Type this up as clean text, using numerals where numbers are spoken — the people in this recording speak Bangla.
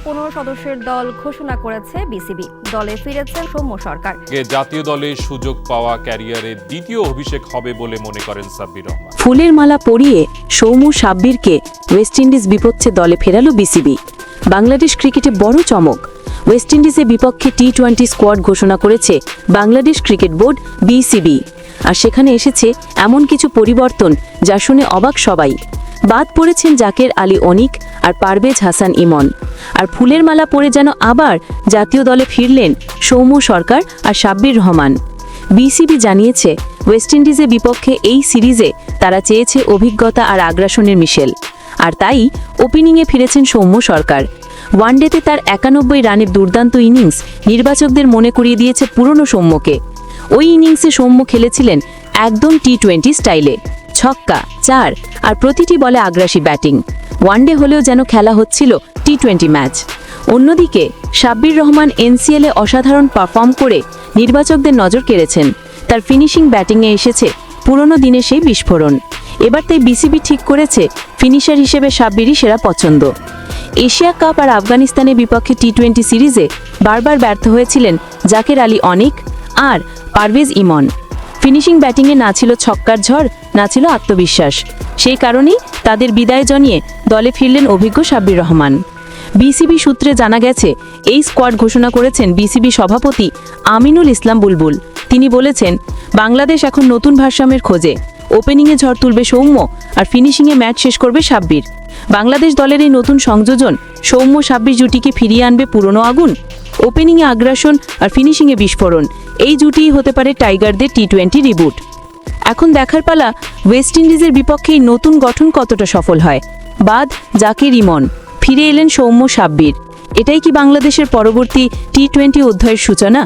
15 সদস্যের দল ঘোষণা করেছে বিসিবি। দলে ফিরেছেন সৌম্য সরকার। জাতীয় দলে সুযোগ পাওয়া ক্যারিয়ারের দ্বিতীয় অভিষেক হবে বলে মনে করেন সাব্বির রহমান। ফুলের মালা পরিয়ে সৌম্য সাব্বিরকে ওয়েস্ট ইন্ডিজ বিপক্ষে দলে ফেরালো বিসিবি। বাংলাদেশ ক্রিকেটে বড় চমক। ওয়েস্ট ইন্ডিজের বিপক্ষে টি-20 স্কোয়াড ঘোষণা করেছে বাংলাদেশ ক্রিকেট বোর্ড বিসিবি। আর সেখানে এসেছে এমন কিছু পরিবর্তন যা শুনে অবাক সবাই। বাদ পড়েছেন জাকের আলী অনিক আর পারভেজ হাসান ইমন। আর ফুলের মালা পরে যেন আবার জাতীয় দলে ফিরলেন সৌম্য সরকার আর সাব্বির রহমান। বিসিবি জানিয়েছে ওয়েস্ট ইন্ডিজের বিপক্ষে এই সিরিজে তারা চেয়েছে অভিজ্ঞতা আর আগ্রাসনের মিশেল। আর তাই ওপেনিংয়ে ফিরেছেন সৌম্য সরকার। ওয়ানডেতে তার 91 রানের দুর্দান্ত ইনিংস নির্বাচকদের মনে করিয়ে দিয়েছে পুরনো সৌম্যকে। ওই ইনিংসে সৌম্য খেলেছিলেন একদম টি-20 স্টাইলে, ছক্কা, চার আর প্রতিটি বলে আগ্রাসী ব্যাটিং। ওয়ানডে হলেও যেন খেলা হচ্ছিল টি-20 ম্যাচ। অন্যদিকে সাব্বির রহমান এনসিএলে অসাধারণ পারফর্ম করে নির্বাচকদের নজর কেড়েছেন। তার ফিনিশিং ব্যাটিংয়ে এসেছে পুরনো দিনে সেই বিস্ফোরণ। এবার তাই বিসিবি ঠিক করেছে ফিনিশার হিসেবে সাব্বিরই সেরা পছন্দ। এশিয়া কাপ আর আফগানিস্তানের বিপক্ষে টি-20 সিরিজে বারবার ব্যর্থ হয়েছিলেন জাকের আলী অনিক আর পারভেজ ইমন। ফিনিশিং ব্যাটিংয়ে না ছিল ছক্কার ঝড়, না ছিল আত্মবিশ্বাস। সেই কারণেই তাদের বিদায় জানিয়ে দলে ফিরলেন অভিজ্ঞ সাব্বির রহমান। বিসিবি সূত্রে জানা গেছে এই স্কোয়াড ঘোষণা করেছেন বিসিবি সভাপতি আমিনুল ইসলাম বুলবুল। তিনি বলেছেন, বাংলাদেশ এখন নতুন ভারসাম্যের খোঁজে। ওপেনিংয়ে ঝড় তুলবে সৌম্য আর ফিনিশিংয়ে ম্যাচ শেষ করবে সাব্বির। বাংলাদেশ দলের এই নতুন সংযোজন সৌম্য সাব্বির জুটিকে ফিরিয়ে আনবে পুরনো আগুন। ওপেনিংয়ে আগ্রাসন আর ফিনিশিংয়ে বিস্ফোরণ, এই জুটিই হতে পারে টাইগারদের টি-20 রিবুট। এখন দেখার পালা ওয়েস্ট ইন্ডিজের বিপক্ষে এই নতুন গঠন কতটা সফল হয়। বাদ জাকির ইমন, ফিরে এলেন সৌম্য সাব্বির। এটাই কি বাংলাদেশের পরবর্তী টি-20 অধ্যায়ের সূচনা?